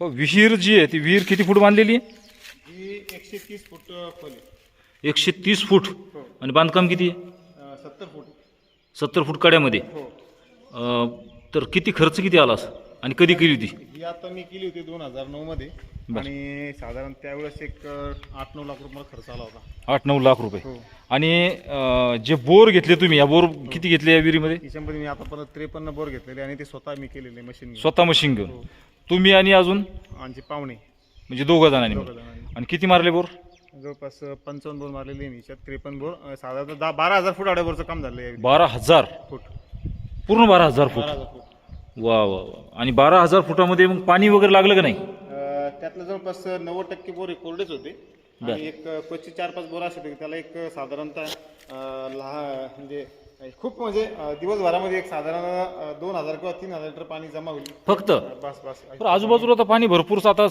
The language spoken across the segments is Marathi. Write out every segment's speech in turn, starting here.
विहीर जी आहे ती विहीर किती फूट बांधलेली आहे? ही 130 फूट खोल आहे. 130 फूट. हो. आणि बांधकाम किती आहे? 70 फूट. 70 फूट कड्यामध्ये. हो. तर किती खर्च किती आला असं? आणि कधी केली होती? ही आता मी केली होती 2009 मध्ये. आणि साधारण त्यावेळेस एक 8-9 लाख रुपये मला खर्च आला होता. 8-9 लाख रुपये. हो. आणि जे बोर घेतले तुम्ही, या बोर किती घेतले या विहिरीमध्ये? याच्यामध्ये मी आतापर्यंत 53 बोर घेतलेले आणि ते स्वतः मी केलेले मशीन. स्वतः मशीन घेऊन तुम्ही आणि अजून आमचे पाहुणे म्हणजे दोघं जणांनी. दोघं जणांनी. आणि किती मारले बोर? जवळपास 55 बोर मारलेले आहे. याच्यात 53 बोर साधारण 12,000 फूट आड्यावरचं काम झालं आहे. 12,000 फूट. पूर्ण 12,000 फूट. 12,000 फूट. वा वा वा. आणि 12,000 फुटामध्ये मग पाणी वगैरे लागलं का नाही? त्यातलं जवळपास 90% बोर कोरडेच होते. आणि एक क्वचित 4-5 बोर असे होते त्याला एक साधारणतः लहान म्हणजे खूप म्हणजे दिवसभरामध्ये एक साधारण 2,000 किंवा 3,000 लिटर पाणी जमा होईल फक्त. बस बस. तर आजूबाजूला तर पाणी भरपूर आता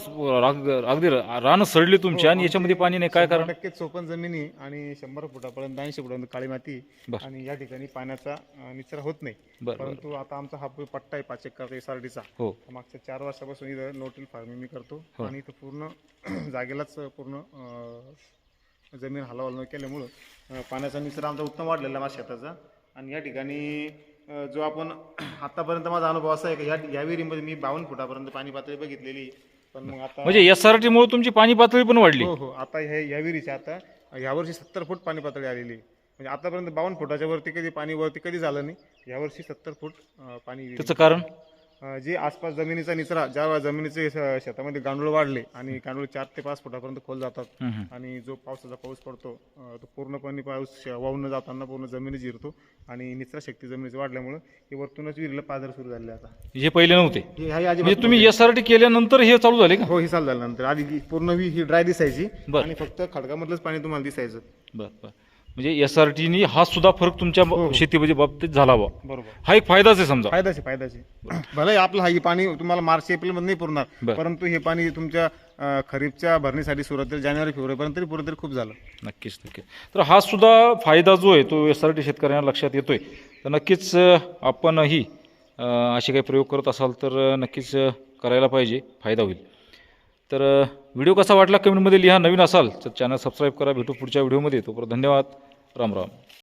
अगदी रानं सडली तुमची आणि याच्यामध्ये पाणी नाही, काय कारण? 100% चोपन जमिनी आणि 100 फुटापर्यंत 80 फुटापर्यंत काळी माती आणि या ठिकाणी पाण्याचा निचरा होत नाही. परंतु आता आमचा हा पट्टा आहे 5 एकर एसआरडीचा. हो. मागच्या 4 वर्षापासून इथं नो टिल फार्मिंग मी करतो आणि इथं पूर्ण जागेलाच पूर्ण जमीन हलवाल केल्यामुळं पाण्याचा निचरा आमचा उत्तम वाढलेला माझ्या शेताचा. आणि या ठिकाणी जो आपण आतापर्यंत माझा अनुभव असा आहे की या विहिरीमध्ये मी 52 फुटापर्यंत पाणी पातळी बघितलेली. पण मग आता म्हणजे एसआरटी मुळे तुमची पाणी पातळी पण वाढली? हो हो. आता या विहिरीच्या आता यावर्षी 70 फूट पाणी पातळी आलेली. म्हणजे आतापर्यंत 52 फुटाच्या वरती कधी पाणी वरती कधी झालं नाही. यावर्षी 70 फूट पाणी. त्याचं कारण? जे आसपास जमिनीचा निचरा, ज्या जमिनीचे शेतामध्ये गांडूळ वाढले आणि गांडूळ 4 ते 5 फुटापर्यंत खोल जातात आणि जो पाऊस पडतो तो पूर्णपणे पाऊस वाहून जाताना पूर्ण जमिनी जिरतो आणि निचरा शक्ती जमिनीची वाढल्यामुळे हे वरतूनच विहिरीला पाझर सुरू झाले. आता हे पहिले नव्हते? म्हणजे तुम्ही एसआरटी केल्यानंतर हे चालू झाले का? हो, हे चालू झाल्यानंतर. आधी पूर्ण ही ड्राय दिसायची आणि फक्त खडकामधलंच पाणी तुम्हाला दिसायचं. बरं. म्हणजे एसआरटीनी हा सुद्धा फरक तुमच्या शेतीमध्ये बाबतीत झाला बा. बरोबर. हा एक फायदाच आहे समजा. फायदाचे. भले आपलं हा पाणी तुम्हाला मार्च एप्रिल मध्ये नाही पुरणार, परंतु हे पाणी तुमच्या खरीपच्या भरणीसाठी सुरुवात जानेवारी फेब्रुवारीपर्यंत तरी पुरं तरी खूप झालं. नक्कीच. तर हा सुद्धा फायदा जो आहे तो एसआरटी शेतकऱ्यांना लक्षात येतोय. तर नक्कीच आपणही असे काही प्रयोग करत असाल तर नक्कीच करायला पाहिजे, फायदा होईल. तर व्हिडिओ कसा वाटला कमेंटमध्ये लिहा. नवीन असाल तर चॅनल सबस्क्राईब करा. भेटू पुढच्या व्हिडिओमध्ये. तोपर्यंत धन्यवाद. राम राम.